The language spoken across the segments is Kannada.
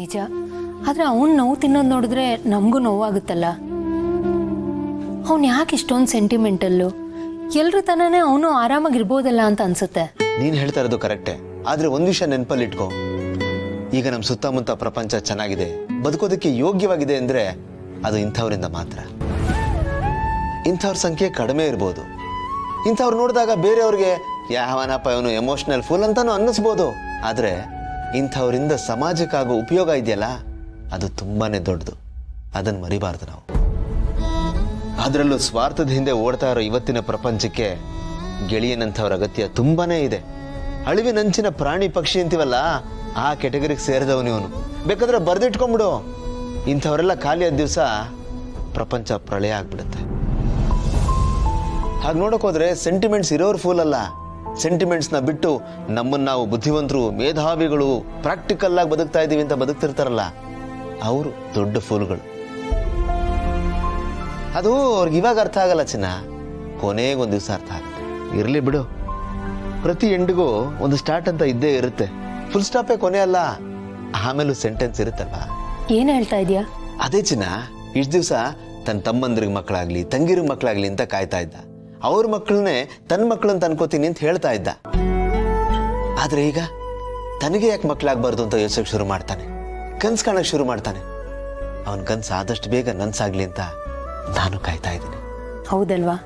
ನಿಜ. ಆದ್ರೆ ಅವನ್ ನೋವು ತಿನ್ನೋದು ನೋಡಿದ್ರೆ ನಮಗೂ ನೋವಾಗುತ್ತಲ್ಲ. ಅವನು ಯಾಕೆ ಇಷ್ಟೊಂದು ಸೆಂಟಿಮೆಂಟಲ್ಲು? ಎಲ್ರ ತನನೇ ಅವನು ಆರಾಮಾಗಿರ್ಬೋದಲ್ಲ ಅಂತ ಅನ್ಸುತ್ತೆ. ನೀನು ಹೇಳ್ತಾ ಇರೋದು ಕರೆಕ್ಟೇ. ಆದ್ರೆ ಒಂದು ವಿಷಯ ನೆನಪಲ್ಲಿ ಇಟ್ಕೋ, ಈಗ ನಮ್ಮ ಸುತ್ತಮುತ್ತ ಪ್ರಪಂಚ ಚೆನ್ನಾಗಿದೆ, ಬದುಕೋದಕ್ಕೆ ಯೋಗ್ಯವಾಗಿದೆ ಅಂದ್ರೆ ಅದು ಇಂಥವರಿಂದ ಮಾತ್ರ. ಇಂಥವ್ರ ಸಂಖ್ಯೆ ಕಡಿಮೆ ಇರ್ಬೋದು. ಇಂಥವ್ರು ನೋಡಿದಾಗ ಬೇರೆಯವ್ರಿಗೆ ಯಾವನಪ್ಪ ಇವನು ಎಮೋಷನಲ್ ಫುಲ್ ಅಂತಾನು ಅನ್ನಿಸ್ಬೋದು. ಆದ್ರೆ ಇಂಥವ್ರಿಂದ ಸಮಾಜಕ್ಕಾಗೋ ಉಪಯೋಗ ಇದೆಯಲ್ಲ, ಅದು ತುಂಬಾನೇ ದೊಡ್ಡದು. ಅದನ್ನು ಮರಿಬಾರ್ದು ನಾವು. ಅದರಲ್ಲೂ ಸ್ವಾರ್ಥದ ಹಿಂದೆ ಓಡ್ತಾ ಇರೋ ಇವತ್ತಿನ ಪ್ರಪಂಚಕ್ಕೆ ಗೆಳೆಯನಂಥವ್ರ ಅಗತ್ಯ ತುಂಬಾನೇ ಇದೆ. ಅಳಿವಿನಂಚಿನ ಪ್ರಾಣಿ ಪಕ್ಷಿ ಅಂತೀವಲ್ಲ, ಆ ಕೆಟಗರಿಗೆ ಸೇರಿದವನು ಇವನು. ಬೇಕಾದ್ರೆ ಬರ್ದಿಟ್ಕೊಂಡ್ಬಿಡು, ಇಂಥವರೆಲ್ಲ ಖಾಲಿ ಆದ ದಿವಸ ಪ್ರಪಂಚ ಪ್ರಳಯ ಆಗ್ಬಿಡುತ್ತೆ. ಹಾಗೆ ನೋಡೋಕೋದ್ರೆ ಸೆಂಟಿಮೆಂಟ್ಸ್ ಇರೋರು ಫೂಲ್ ಅಲ್ಲ. ಸೆಂಟಿಮೆಂಟ್ಸ್ನ ಬಿಟ್ಟು ನಮ್ಮನ್ನು ನಾವು ಬುದ್ಧಿವಂತರು, ಮೇಧಾವಿಗಳು, ಪ್ರಾಕ್ಟಿಕಲ್ ಆಗಿ ಬದುಕ್ತಾ ಇದ್ದೀವಿ ಅಂತ ಬದುಕ್ತಿರ್ತಾರಲ್ಲ, ಅವರು ದೊಡ್ಡ ಫೂಲ್ಗಳು. ಅದು ಅವ್ರಿಗೆ ಇವಾಗ ಅರ್ಥ ಆಗಲ್ಲ ಚಿನ್ನ, ಕೊನೆಗೊಂದು ದಿವಸ ಅರ್ಥ ಆಗುತ್ತೆ. ಇರಲಿ ಬಿಡು, ಪ್ರತಿ ಎಂಡಿಗೂ ಒಂದು ಸ್ಟಾರ್ಟ್ ಅಂತ ಇದ್ದೇ ಇರುತ್ತೆ. ಫುಲ್ ಸ್ಟಾಪೇ ಕೊನೆ ಅಲ್ಲ, ಆಮೇಲೂ ಸೆಂಟೆನ್ಸ್ ಇರುತ್ತಲ್ವಾ. ಏನ್ ಹೇಳ್ತಾ ಇದೀಯಾ? ಅದೇ ಚಿನ್ನ, ಇಷ್ಟು ದಿವಸ ತನ್ನ ತಮ್ಮಂದ್ರಿಗೆ ಮಕ್ಕಳಾಗ್ಲಿ, ತಂಗಿರಿಗೆ ಮಕ್ಕಳಾಗ್ಲಿ ಅಂತ ಕಾಯ್ತಾ ಇದ್ದ. ಅವ್ರ ಮಕ್ಕಳನ್ನೇ ತನ್ನ ಮಕ್ಕಳು ಅಂತ ಅನ್ಕೋತೀನಿ ಅಂತ ಹೇಳ್ತಾ ಇದ್ದ. ಆದ್ರೆ ಈಗ ತನಗೆ ಯಾಕೆ ಮಕ್ಕಳಾಗಬಾರ್ದು ಅಂತ ಯೋಚಿಸಕ್ಕೆ ಶುರು ಮಾಡ್ತಾನೆ, ಕನ್ಸು ಕಾಣಕ್ಕೆ ಶುರು ಮಾಡ್ತಾನೆ. ಅವನ ಕನ್ಸು ಆದಷ್ಟು ಬೇಗ ನನ್ಸಾಗ್ಲಿ ಅಂತ ನಾನು ಕಾಯ್ತಾ ಇದ್ದೀನಿ. ಹೌದಲ್ವಾ?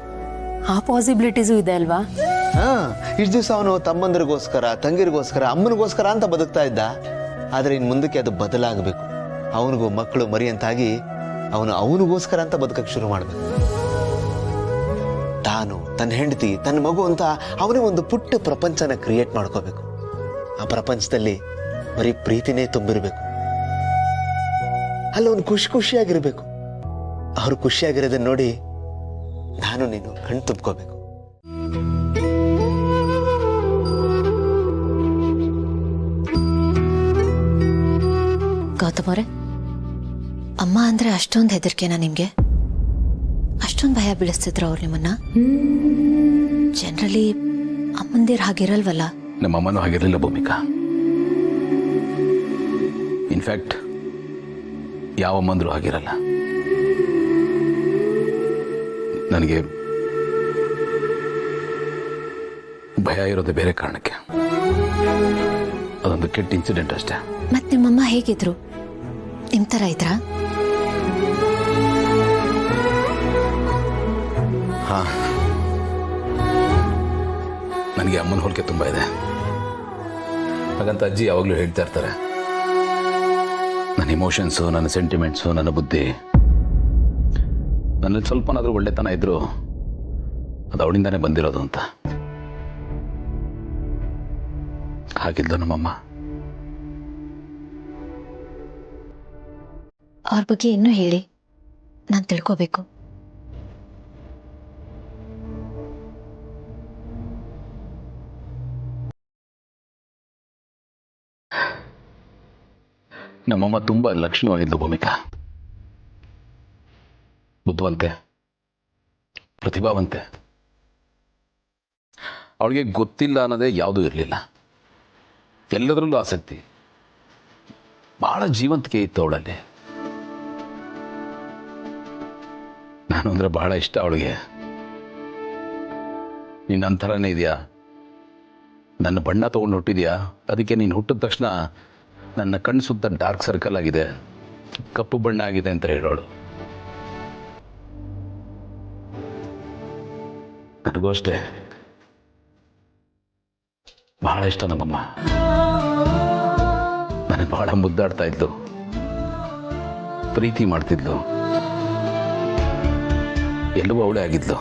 ಆ ಪಾಸಿಬಿಲಿಟೀಸು ಇದೆ ಅಲ್ವಾ? ಇಷ್ಟು ದಿವಸ ಅವನು ತಮ್ಮಂದ್ರಿಗೋಸ್ಕರ, ತಂಗಿರಿಗೋಸ್ಕರ, ಅಮ್ಮನಿಗೋಸ್ಕರ ಅಂತ ಬದುಕ್ತಾ ಇದ್ದ. ಆದ್ರೆ ಇನ್ನು ಮುಂದಕ್ಕೆ ಅದು ಬದಲಾಗಬೇಕು. ಅವನಿಗೂ ಮಕ್ಕಳು ಮರಿ ಅಂತಾಗಿ ಅವನಿಗೋಸ್ಕರ ಅಂತ ಬದುಕಕ್ಕೆ ಶುರು ಮಾಡಬೇಕು. ತಾನು, ತನ್ನ ಹೆಂಡತಿ, ತನ್ನ ಮಗು ಅಂತ ಅವನೇ ಒಂದು ಪುಟ್ಟ ಪ್ರಪಂಚನ ಕ್ರಿಯೇಟ್ ಮಾಡ್ಕೋಬೇಕು. ಆ ಪ್ರಪಂಚದಲ್ಲಿ ಬರೀ ಪ್ರೀತಿನೇ ತುಂಬಿರ್ಬೇಕು. ಅಲ್ಲಿ ಅವನು ಖುಷಿಯಾಗಿರ್ಬೇಕು. ಅವ್ರು ಖುಷಿಯಾಗಿರೋದನ್ನ ನೋಡಿ ನಾನು ನೀನು ಕಣ್ ತುಂಬ್ಕೋಬೇಕು. ಗೌತಮ್ ಅವರೇ, ಅಮ್ಮ ಅಂದ್ರೆ ಅಷ್ಟೊಂದು ಹೆದರಿಕೆನಾ ನಿಮ್ಗೆ? ಅಷ್ಟೊಂದು ಭಯ ಬೀಳಿಸ್ತಿದ್ರು ಅವ್ರು ನಿಮ್ಮನ್ನ? ಜನರಲಿ ಅಮ್ಮಂದಿರು ಹಾಗಿರಲ್ವಲ್ಲ? ನಮ್ಮ ಅಮ್ಮನೂ ಹಾಗಿರಲಿಲ್ಲ ಭೂಮಿಕಾ. ಇನ್ಫ್ಯಾಕ್ಟ್ ಯಾವ ಅಮ್ಮಂದ್ರು ಹಾಗಿರಲ್ಲ. ನನಗೆ ಭಯ ಇರೋದೇ ಬೇರೆ ಕಾರಣಕ್ಕೆ. ಅದೊಂದು ಕೆಟ್ಟ ಇನ್ಸಿಡೆಂಟ್ ಅಷ್ಟೇ. ಮತ್ ನಿಮ್ಮಮ್ಮ ಹೇಗಿದ್ರು? ನಿಮ್ ತರ ಇದ್ರಾ? ಹಾ, ನನಗೆ ಅಮ್ಮನ ಹೋಲಿಕೆ ತುಂಬ ಇದೆ. ಹಾಗಂತ ಅಜ್ಜಿ ಯಾವಾಗಲೂ ಹೇಳ್ತಾ ಇರ್ತಾರೆ, ನನ್ನ ಇಮೋಷನ್ಸು, ನನ್ನ ಸೆಂಟಿಮೆಂಟ್ಸು, ನನ್ನ ಬುದ್ಧಿ, ನನ್ನಲ್ಲಿ ಸ್ವಲ್ಪನಾದರೂ ಒಳ್ಳೆತನ ಇದ್ರು ಅದು ಅವಳಿಂದಾನೇ ಬಂದಿರೋದು ಅಂತ. ಹಾಗಿದ್ಲು ನಮ್ಮಮ್ಮ. ಅವ್ರ ಬಗ್ಗೆ ಇನ್ನೂ ಹೇಳಿ, ನಾನು ತಿಳ್ಕೋಬೇಕು. ನಮ್ಮಮ್ಮ ತುಂಬ ಲಕ್ಷಣವಾಗಿದ್ದು ಭೂಮಿಕಾ. ಬುದ್ಧಿವಂತೆ, ಪ್ರತಿಭಾವಂತೆ. ಅವಳಿಗೆ ಗೊತ್ತಿಲ್ಲ ಅನ್ನೋದೇ ಯಾವುದೂ ಇರಲಿಲ್ಲ. ಎಲ್ಲದರಲ್ಲೂ ಆಸಕ್ತಿ, ಬಹಳ ಜೀವಂತಿಕೆ ಇತ್ತು ಅವಳಲ್ಲಿ. ನಾನು ಅಂದರೆ ಬಹಳ ಇಷ್ಟ ಅವಳಿಗೆ. ನೀನು ಅಂಥರನೇ ಇದೆಯಾ, ನನ್ನ ಬಣ್ಣ ತೊಗೊಂಡು ಹುಟ್ಟಿದ್ಯಾ, ಅದಕ್ಕೆ ನೀನು ಹುಟ್ಟಿದ ತಕ್ಷಣ ನನ್ನ ಕಣ್ಣು ಸುತ್ತ ಡಾರ್ಕ್ ಸರ್ಕಲ್ ಆಗಿದೆ, ಕಪ್ಪು ಬಣ್ಣ ಆಗಿದೆ ಅಂತ ಹೇಳೋಳು. ನನಗೂ ಅಷ್ಟೇ ಬಹಳ ಇಷ್ಟ ನಮ್ಮಮ್ಮ. ನನಗೆ ಬಹಳ ಮುದ್ದಾಡ್ತಾ ಇದ್ಲು, ಪ್ರೀತಿ ಮಾಡ್ತಿದ್ಲು, ಎಲ್ಲವೂ ಅವಳೇ ಆಗಿದ್ಲು.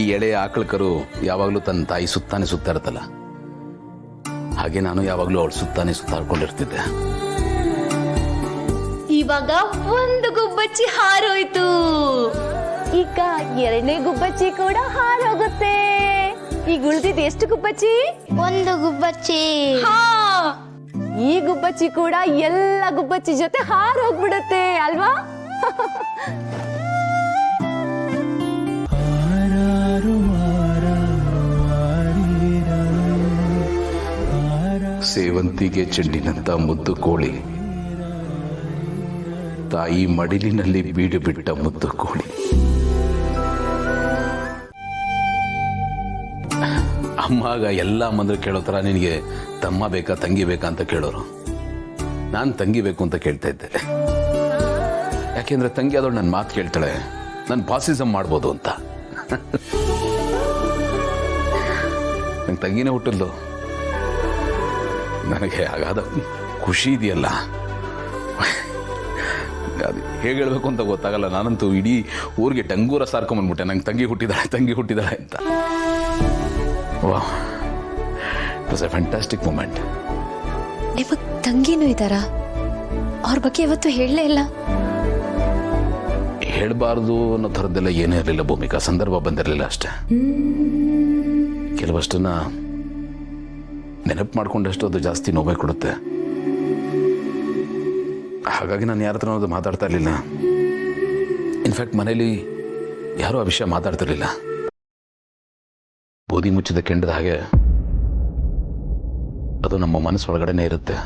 ಈ ಎಳೆಯ ಆಕಳಕರು ಯಾವಾಗಲೂ ತನ್ನ ತಾಯಿ ಸುತ್ತಾನೆ ಸುತ್ತಾ ಇರುತ್ತಲ್ಲ, ಹಾಗೆ ನಾನು ಯಾವಾಗಲೂ ಅವಳು ಸುತ್ತಾನೆ ಸುತ್ತಾಡ್ಕೊಂಡಿರ್ತಿದ್ದೆ. ಇವಾಗ ಒಂದು ಗುಬ್ಬಚ್ಚಿ ಹಾರೋಯ್ತು, ಈಗ ಎರಡನೇ ಗುಬ್ಬಚ್ಚಿ ಕೂಡ ಹಾರೋಗುತ್ತೆ. ಈಗ ಉಳಿದಿದ್ದು ಎಷ್ಟು ಗುಬ್ಬಚ್ಚಿ? ಒಂದು ಗುಬ್ಬಚ್ಚಿ. ಹಾ, ಈ ಗುಬ್ಬಚ್ಚಿ ಕೂಡ ಎಲ್ಲ ಗುಬ್ಬಚ್ಚಿ ಜೊತೆ ಹಾರೋಗ್ಬಿಡುತ್ತೆ ಅಲ್ವಾ? ಸೇವಂತಿಗೆ ಚೆಂಡಿನಂತ ಮುದ್ದು ಕೋಳಿ, ತಾಯಿ ಮಡಿಲಿನಲ್ಲಿ ಬೀಡು ಬಿಟ್ಟ ಮುದ್ದು ಕೋಳಿ. ಅಮ್ಮಾಗ ಎಲ್ಲ ಮಂದ್ರು ಕೇಳೋ ಥರ ನಿನಗೆ ತಮ್ಮ ಬೇಕಾ ತಂಗಿ ಬೇಕಾ ಅಂತ ಕೇಳೋರು. ನಾನು ತಂಗಿ ಬೇಕು ಅಂತ ಕೇಳ್ತಾ ಇದ್ದೆ. ಯಾಕೆಂದ್ರೆ ತಂಗಿ ಆದವಳು ನನ್ನ ಮಾತು ಕೇಳ್ತಾಳೆ, ನನ್ನ ಪಾಸಿಸಮ್ ಮಾಡ್ಬೋದು ಅಂತ. ನಂಗೆ ತಂಗಿನೇ ಹುಟ್ಟಿದ್ಲು. ನನಗೆ ಆಗಾದ ಖುಷಿ ಇದೆಯಲ್ಲ, ಅದು ಹೇಗೆ ಹೇಳ್ಬೇಕು ಅಂತ ಗೊತ್ತಾಗಲ್ಲ. ನಾನಂತೂ ಇಡೀ ಊರಿಗೆ ಡಂಗೂರ ಸಾರ್ಕೊಂಬಂದ್ಬಿಟ್ಟೆ, ನಂಗೆ ತಂಗಿ ಹುಟ್ಟಿದಾಳೆ ಅಂತ. Wow, it was a fantastic moment. ನಿಮಗ್ ತಂಗಿನೂ ಇದ್ದಾರಾ? ಅವ್ರ ಬಗ್ಗೆ ಯಾವತ್ತೂ ಹೇಳಲೇ ಇಲ್ಲ. ಹೇಳಬಾರ್ದು ಅನ್ನೋ ಥರದ್ದೆಲ್ಲ ಏನೇ ಇರಲಿಲ್ಲ ಭೂಮಿಕಾ, ಸಂದರ್ಭ ಬಂದಿರಲಿಲ್ಲ ಅಷ್ಟೇ. ಕೆಲವಷ್ಟನ್ನ ನೆನಪು ಮಾಡ್ಕೊಂಡಷ್ಟು ಅದು ಜಾಸ್ತಿ ನೋವೇ ಕೊಡುತ್ತೆ. ಹಾಗಾಗಿ ನಾನು ಯಾರ ಹತ್ರ ಅನ್ನೋದು ಮಾತಾಡ್ತಾ ಇರಲಿಲ್ಲ. ಇನ್ಫ್ಯಾಕ್ಟ್ ಮನೇಲಿ ಯಾರೂ ಆ ವಿಷಯ ಮಾತಾಡ್ತಿರ್ಲಿಲ್ಲ. ಬೂದಿ ಮುಚ್ಚಿದ ಕೆಂಡದ ಹಾಗೆ ಅದು ನಮ್ಮ ಮನಸ್ಸೊಳಗಡೆನೇ ಇರುತ್ತೆ.